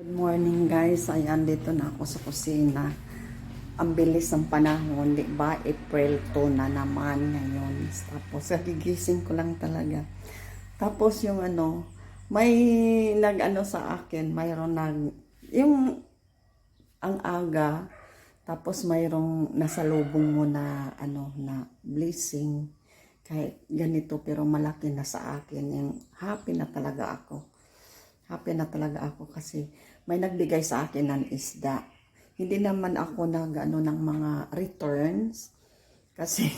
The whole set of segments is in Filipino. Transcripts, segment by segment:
Good morning guys, ayan dito na ako sa kusina. Ang bilis ng panahon, di ba? April 2 na naman ngayon. Tapos kagigising ko lang talaga. Tapos yung may nag sa akin, mayroon yung ang aga. Tapos mayroong nasalubong mo na na blessing. Kahit ganito pero malaki na sa akin. Yung happy na talaga ako. Happy na talaga ako kasi may nagbigay sa akin ng isda. Hindi naman ako ng mga returns kasi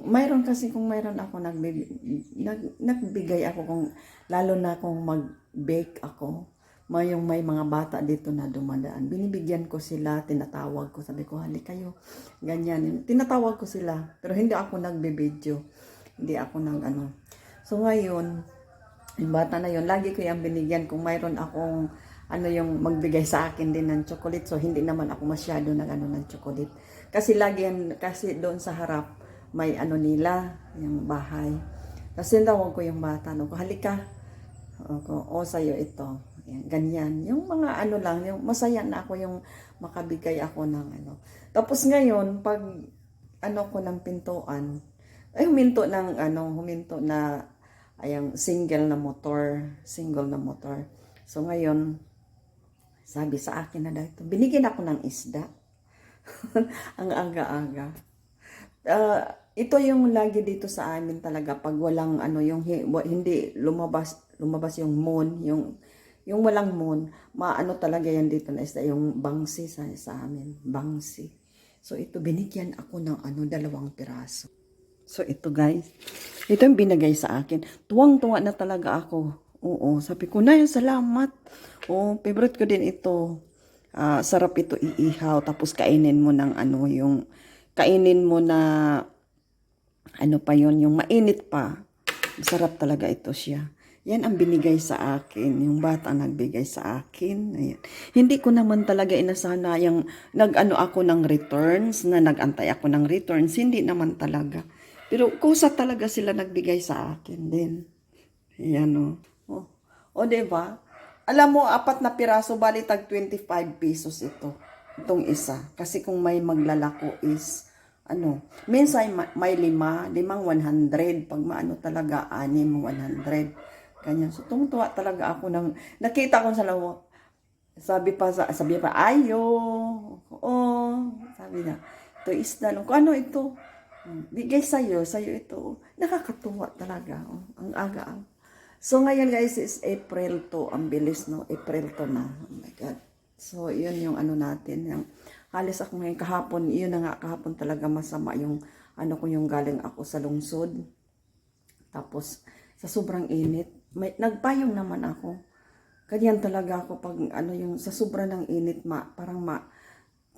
mayroon kasi kung mayroon ako nagbigay ako kung lalo na kung mag-bake ako. May mga bata dito na dumadaan. Binibigyan ko sila, tinatawag ko, sabi ko, "Hali kayo." Ganyan. Tinatawag ko sila, pero hindi ako nagbe-video. Hindi ako So ngayon, yung bata na yun, lagi ko yung binigyan kung mayroon akong yung magbigay sa akin din ng chocolate. So, hindi naman ako masyado ng chocolate. Kasi kasi doon sa harap, may nila, yung bahay. Kasi tawag ko yung bata, halika, sa'yo ito. Yan, ganyan. Yung mga lang, yung masaya na ako yung makabigay ako ng Tapos ngayon, pag ko ng pintuan, ay huminto na single na motor. So ngayon, sabi sa akin na dito, binigyan ako ng isda. Ang aga-aga. Ito yung lagi dito sa amin talaga pag walang hindi lumabas yung moon, yung walang moon, talaga yan dito na isda, yung bangsi sa amin, bangsi. So ito binigyan ako ng 2 piraso. So, ito guys. Ito yung binagay sa akin. Tuwang-tuwa na talaga ako. Oo, sabi ko, "Nay, salamat." Oo, favorite ko din ito. Sarap ito iihaw. Tapos kainin mo ng kainin mo na, pa yon yung mainit pa. Sarap talaga ito siya. Yan ang binigay sa akin. Yung bata nagbigay sa akin. Ayan. Hindi ko naman talaga inasana yung ako ng returns, na nagantay ako ng returns. Hindi naman talaga. Pero kusa talaga sila nagbigay sa akin din. Ayan o. Diba? Alam mo, 4 na piraso, bali tag 25 pesos ito. Itong isa. Kasi kung may maglalako is, minsan may 5, 100. Pag talaga, 6, 100. Ganyan. So, tungtuwa talaga ako nakita ko sa lawa. Sabi pa, ayo. Sabi niya, ito isda. Kung ito? Bigay sa'yo ito. Nakakatuwa talaga. Ang aga. So, ngayon guys is April 2. Ang bilis, no? April 2 na. Oh my God. So, yun yung natin. Yung, halos ako ngayon kahapon, yun na nga, kahapon talaga masama yung, yung galing ako sa lungsod. Tapos, sa sobrang init, nagpayong naman ako. Ganyan talaga ako pag, yung sa sobrang ng init, parang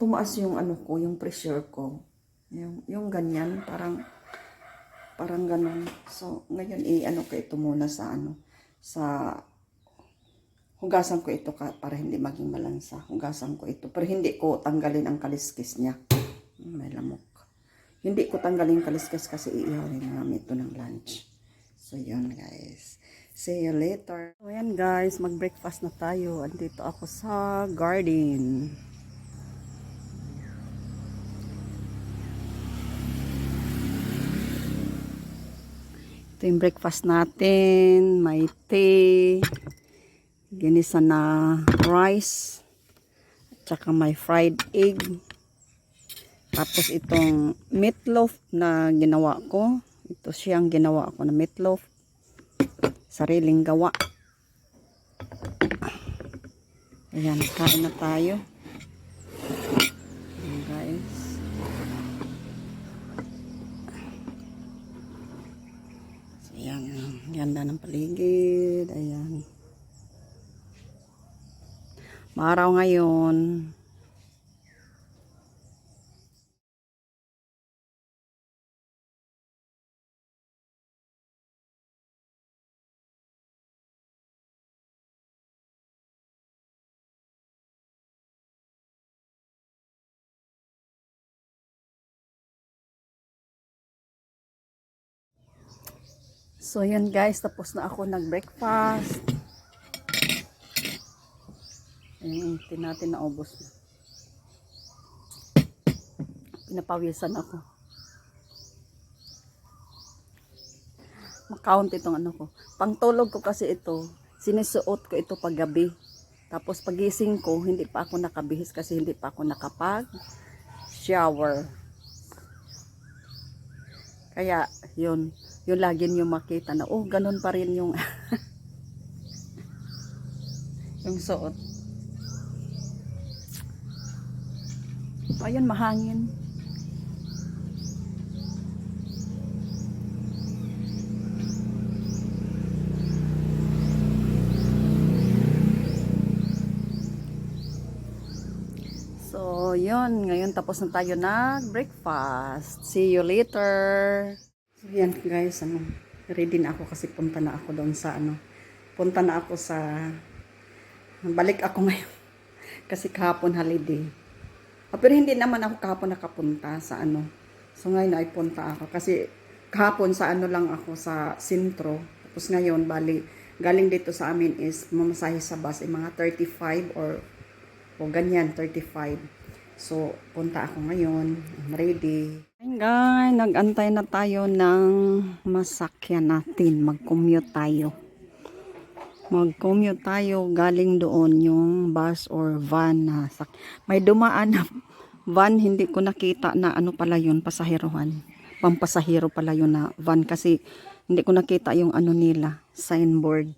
tumaas yung, yung pressure ko. Yung ganyan, parang ganun. So, ngayon, ko ito muna sa hugasan ko ito para hindi maging malansa. Hugasan ko ito, pero hindi ko tanggalin ang kaliskis niya. May lamok. Hindi ko tanggalin kaliskis kasi iiharin namin ito ng lunch. So, yun guys. See you later. So, ayan guys, mag-breakfast na tayo. Andito ako sa garden. Ito yung breakfast natin. May tea. Ginisa na rice. At saka may fried egg. Tapos itong meatloaf na ginawa ko. Ito siyang ginawa ko na meatloaf. Sariling gawa. Ayan, kain na tayo. Ayan guys. Ayan, ganda ng paligid. Ayan. Maaraw ngayon. So yan guys, tapos na ako nag-breakfast. Ayun, natin naubos na. Pinapawisan ako. Makount itong ano ko. Pangtulog ko kasi ito, sinisuot ko ito paggabi. Tapos pagising ko, hindi pa ako nakabihis kasi hindi pa ako nakapag-shower. Kaya, yun lagi niyo makita na, oh, ganun pa rin yung, yung suot. Ayun, mahangin. So, yun. Ngayon tapos na tayo nag-breakfast. See you later. So, yan guys. Ready na ako kasi punta na ako doon sa Punta na ako sa... Balik ako ngayon. Kasi kahapon holiday. Pero hindi naman ako kahapon nakapunta sa So, ngayon ay punta ako. Kasi kahapon sa lang ako sa sentro. Tapos ngayon, galing dito sa amin is mamasahe sa bus. Mga 35 o ganyan, 35. So, punta ako ngayon. I'm ready. Ayun guys, nag-antay na tayo ng masakyan natin. Mag-commute tayo. Mag-commute tayo galing doon yung bus or van na may dumaan na van, hindi ko nakita na pala yun, pasaherohan. Pampasahero pala yun na van kasi hindi ko nakita yung nila, signboard.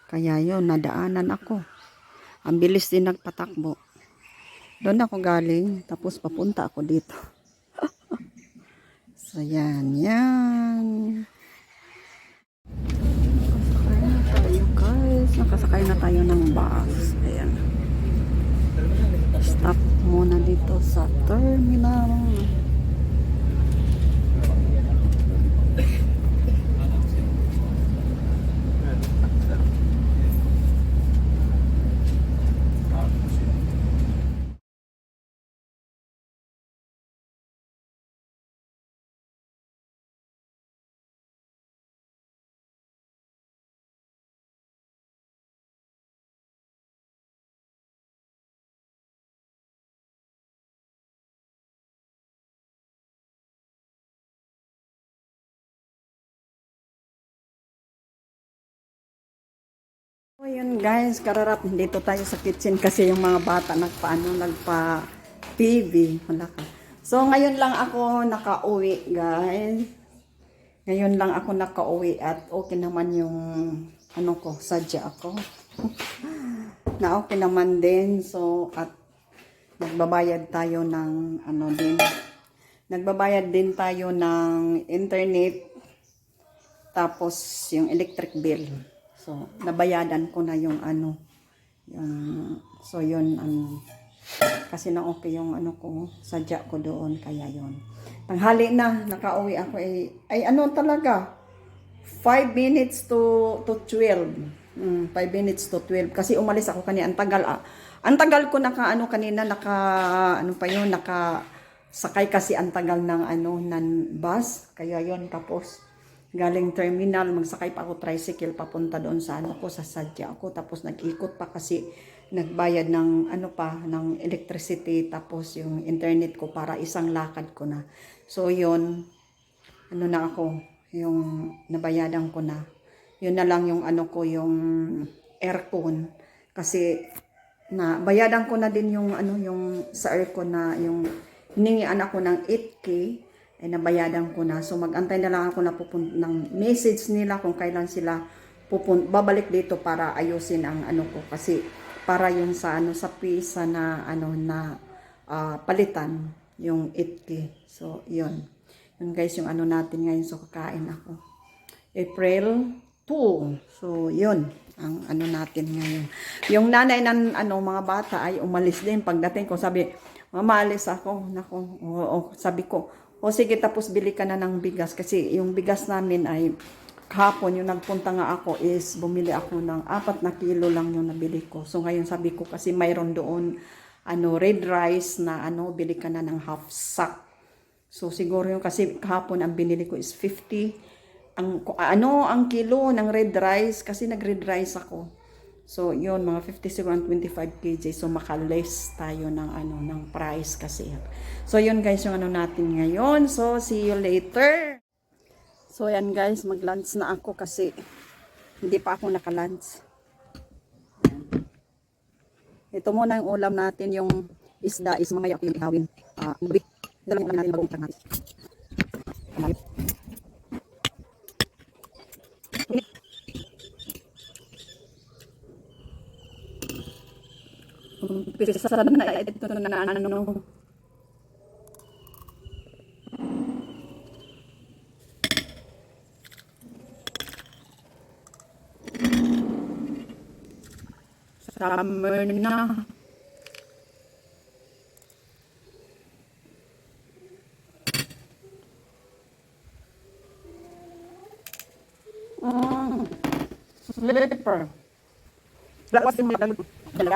Kaya yun, nadaanan ako. Ang bilis din nagpatakbo. Doon ako galing, tapos papunta ako dito. So, yan. Nakasakay na tayo, guys. Nakasakay na tayo ng bus. Ayan. Stop muna dito sa terminal. So, yun guys, kararap dito tayo sa kitchen kasi yung mga bata nagpa-TV. Wala ka. So, ngayon lang ako nakauwi, guys. Ngayon lang ako nakauwi at okay naman yung sadya ako. Na okay naman din. So, at nagbabayad tayo ng Nagbabayad din tayo ng internet tapos yung electric bill. So, nabayadan ko na yung so yun, kasi na okay yung sadya ko doon, kaya yun. Tanghali na, nakauwi ako ay talaga, 5 minutes to 12. 5 minutes to 12, kasi umalis ako kanina, ang tagal ko kanina, sakay kasi ang tagal ng ng bus, kaya yun, tapos galing terminal, magsakay pa ako tricycle papunta doon sa sa sadya ako, tapos nag-ikot pa kasi nagbayad ng ng electricity, tapos yung internet ko para isang lakad ko na. So yun, na ako, yung nabayadan ko na. Yun na lang yung yung aircon, kasi bayadan ko na din yung yung sa aircon na yung hiningian ako ng 8K, ay nabayadan ko na. So mag-antay na lang ako na ng message nila kung kailan sila babalik dito para ayusin ang ko, kasi para yun sa sa pisa na palitan yung 8K. So yun guys, yung natin ngayon. So kakain ako April 2. So yun ang natin ngayon. Yung nanay ng mga bata ay umalis din. Pagdating ko, sabi, mama, alis ako. Nako, sabi ko, o sige, tapos bili ka na ng bigas. Kasi yung bigas namin ay kahapon, yung nagpunta nga ako is bumili ako ng 4 na kilo lang yung nabili ko. So ngayon sabi ko, kasi mayroon doon red rice na bili ka na ng half sack. So siguro yung, kasi kahapon ang binili ko is 50 ang kilo ng red rice, kasi nag red rice ako. So, yun, mga 57 and 25 kg. So, makaless tayo ng, ng price kasi. So, yun guys, yung ano natin ngayon. So, see you later. So, yan guys, mag-lunch na ako kasi hindi pa ako naka-lunch. Ito muna yung ulam natin, yung isda is mamaya ko yung ihawin. Ito lang yung ulam natin, mag-uutang natin. Pisa na ito na ano. Summer na. Slipper. Lawas yung mga dalaga.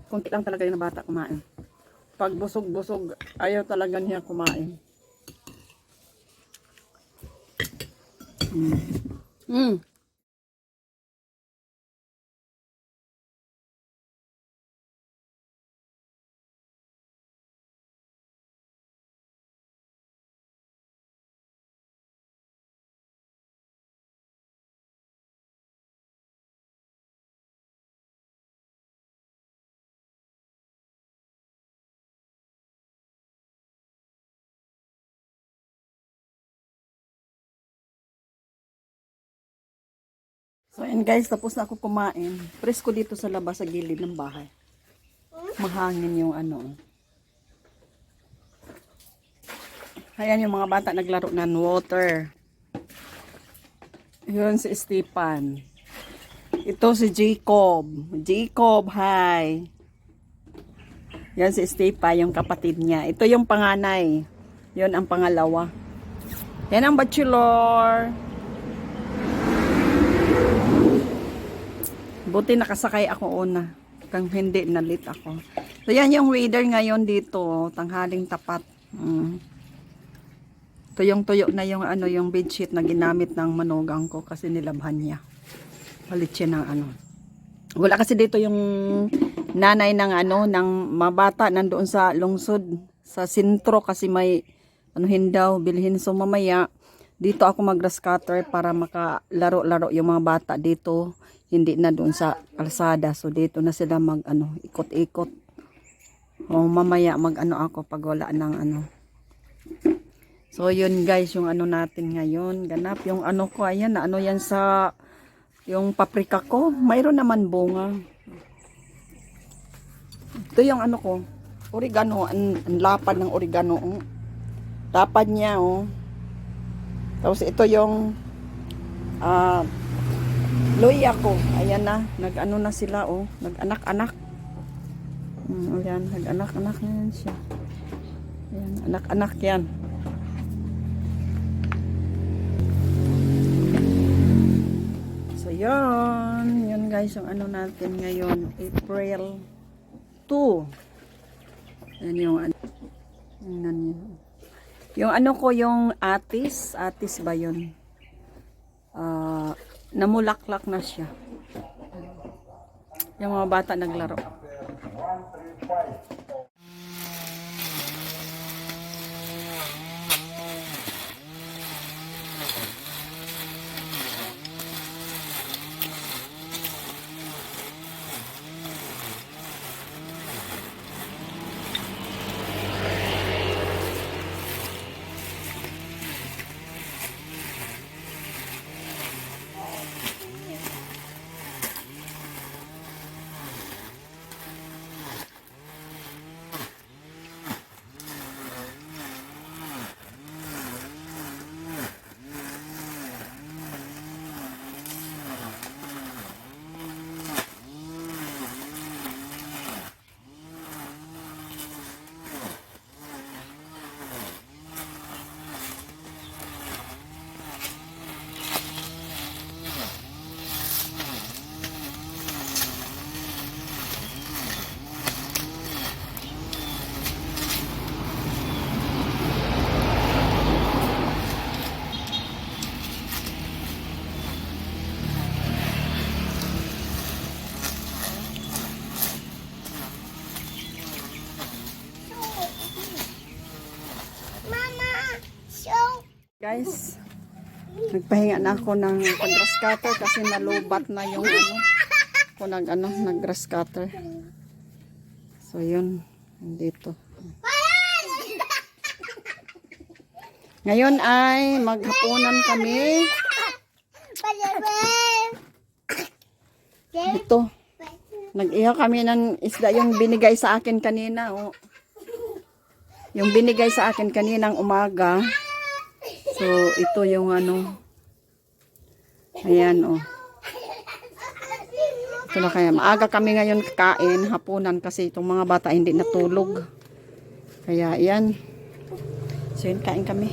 Kunti lang talaga yung bata kumain. Pag busog-busog, ayaw talaga niya kumain. So, and guys, tapos na ako kumain. Presko dito sa labas, sa gilid ng bahay. Mahangin yung ano. Ayan yung mga bata naglaro ng water. Yun si Stephen. Ito si Jacob. Jacob, hi. Yan si Stephen, yung kapatid niya. Ito yung panganay. Yun ang pangalawa. Yan ang bachelor. Buti nakasakay ako una. Kang hindi, nalit ako. So, yan yung weather ngayon dito. Tanghaling tapat. Tuyong-tuyo na yung, yung bedsheet na ginamit ng manugang ko kasi nilabhan niya. Palit siya ng Wala kasi dito yung nanay ng, ng mga bata nandoon sa lungsod. Sa sentro kasi may, daw, bilhin. So, mamaya, dito ako mag-grass cutter para makalaro-laro yung mga bata dito. Hindi na doon sa kalsada. So, dito na sila ikot-ikot. O, mamaya ako pag wala ng So, yun guys, yung natin ngayon. Ganap, yung ko, ayan, na yan sa, yung paprika ko. Mayroon naman bunga. Ito yung ko, oregano, ang lapad ng oregano. Lapad niya, Tapos, ito yung, loya ko. Ayan na. Na sila, Nag-anak-anak. Ayan. Nag-anak-anak na yan siya. Ayan. Anak-anak yan. So, yun. Yun guys, yung natin ngayon. April 2. Yan yung yung ko, yung atis. Atis ba yun? Namulaklak na siya. Yung mga bata naglaro. Guys, nagpahinga na ako ng pag-grass cutter kasi nalubat na yung ako nag-grass cutter. So yun, dito. Ngayon ay maghapunan kami. Ito. Nag-ihaw kami ng isda yung binigay sa akin kanina. Oh. Yung binigay sa akin kaninang umaga. So, ito yung ayan, oh. Ito na kaya. Maaga kami ngayon kakain, hapunan, kasi itong mga bata hindi natulog. Kaya, yan. So, yun, kain kami.